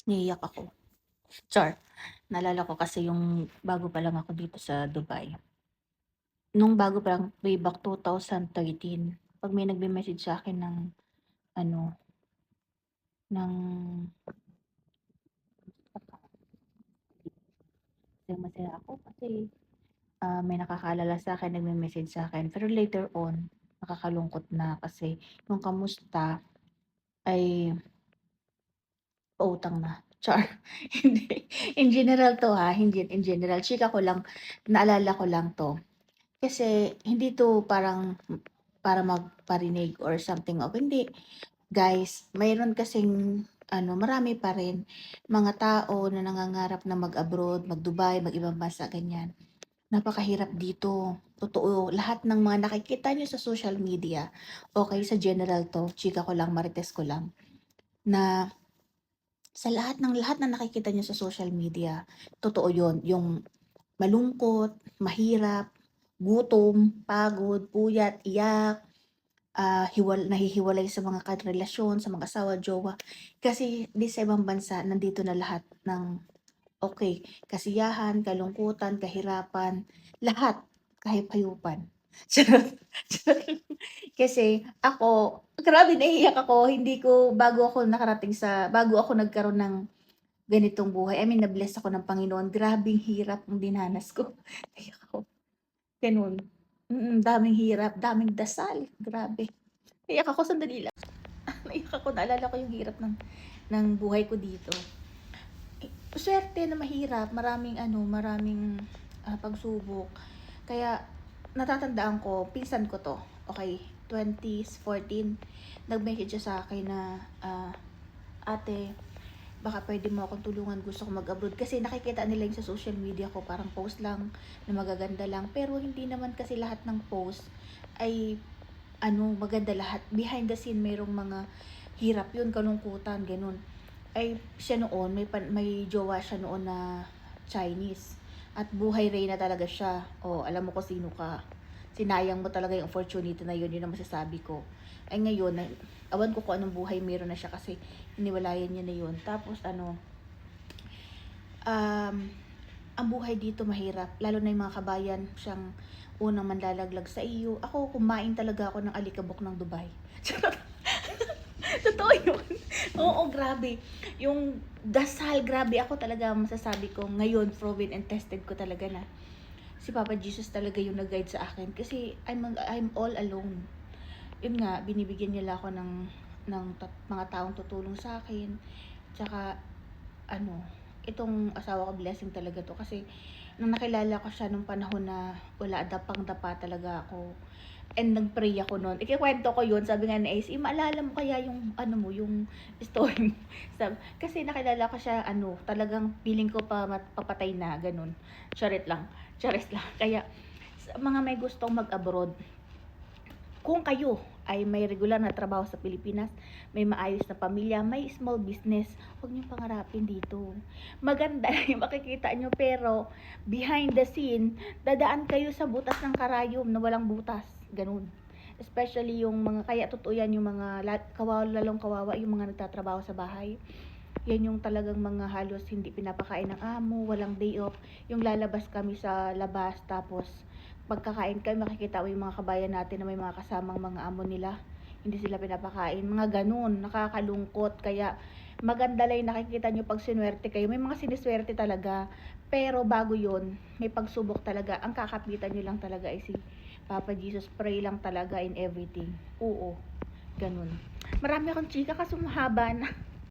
Naiiyak ako. Char! Naalala ko kasi yung bago pa lang ako dito sa Dubai. Nung bago pa lang, way back 2013, 'pag may nagme-message sa'kin ng ano, ng masaya ako kasi, may nakakaalala sa'kin, nagme-message sa'kin. Pero later on, nakakalungkot na kasi yung kamusta ay pautang na. Char! Hindi. In general 'to ha, hindi in general. Chika ko lang, naalala ko lang 'to. Kasi hindi 'to parang para magparinig or something of hindi. Guys, mayroon kasing marami pa rin mga tao na nangangarap na mag-abroad, mag-Dubai, mag-ibang bansa, ganyan. Napakahirap dito, totoo. Lahat ng mga nakikita niyo sa social media, okey sa general 'to, chika ko lang, marites ko lang, na sa lahat na nakikita niyo sa social media, totoo 'yun. Yung malungkot, mahirap, gutom, pagod, puyat, iyak, nahihiwalay sa mga karelasyon, sa mga asawa, jowa. Kasi di sa ibang bansa nandito na lahat ng okey, kasiyahan, kalungkutan, kahirapan, lahat, kahayup-hayupan. Charot, charot. Kasi ako, grabe naiiyak ako, hindi ko bago ako nagkaroon ng ganitong buhay, I mean na-bless ako ng Panginoon, grabeng hirap ang dinanas ko. Naiyak ako, gano'n. Daming hirap, daming dasal, grabe. Naiyak ako, sandali lang. Naiyak ako, naalala ko yung hirap ng buhay ko dito. Suwerte na mahirap, maraming pagsubok. Kaya natatandaan ko, pinsan ko 'to, okey, 2014, nag-message siya sa'kin na, "Ate, baka puwede mo akong tulungan, gusto ko mag-abroad." Kasi nakikita nila yung sa social media ko, parang post lang na magaganda lang, pero hindi naman kasi lahat ng post ay maganda lahat. Behind the scene merong mga hirap yun, kalungkutan, gano'n. Ay siya noon may jowa siya noon na Chinese at buhay reyna talaga siya. Oh, alam mo kung sino ka. Sinayang mo talaga yung opportunity na yun, yun ang masasabi ko. Ay ngayon, awan ko kung anong buhay meron na siya kasi hiniwalayan niya na yun. Tapos um, ang buhay dito mahirap, lalo na yung mga kabayan, siyang unang manlalaglag sa iyo. Ako, kumain talaga ako ng alikabok ng Dubai. Totoo yun. Oo, grabe. Yung dasal, grabe ako talaga masasabi ko ngayon, proven and tested ko talaga na si Papa Jesus talaga yung nag-guide sa akin kasi I'm all alone. Yun nga, binibigyan nila ako ng mga taong tutulong sa akin. Tsaka itong asawa ko blessing talaga 'to kasi nung nakilala ko siya nung panahon na wala, dapang-dapa talaga ako and nag-pray ako nun. Ikukuwento ko yun, sabi nga ni Ace, maalala mo kaya yung yung story mo? Kasi nakilala ko siya talagang feeling ko papatay na gano'n. Charit lang, charis lang. Kaya sa mga may gustong mag-abroad, kung kayo ay may regular na trabaho sa Pilipinas, may maayos na pamilya, may small business, huwag niyong pangarapin dito. Maganda yung makikita niyo pero behind the scene, dadaan kayo sa butas ng karayom na walang butas. Ganun. Especially yung mga, kaya totoo yan yung mga lalong kawawa yung mga nagtatrabaho sa bahay. Yan yung talagang mga halos hindi pinapakain ng amo, walang day off. Yung lalabas kami sa labas tapos pagkakain kami makikita mo yung mga kabayan natin na may mga kasamang mga amo nila. Hindi sila pinapakain. Mga ganun, nakakalungkot. Kaya maganda lang yung nakikita nyo pag sinuwerte kayo. May mga siniswerte talaga. Pero bago yon may pagsubok talaga. Ang kakapitan nyo lang talaga ay si Papa Jesus. Pray lang talaga in everything. Oo, ganun. Marami akong chika kasi mahaba na.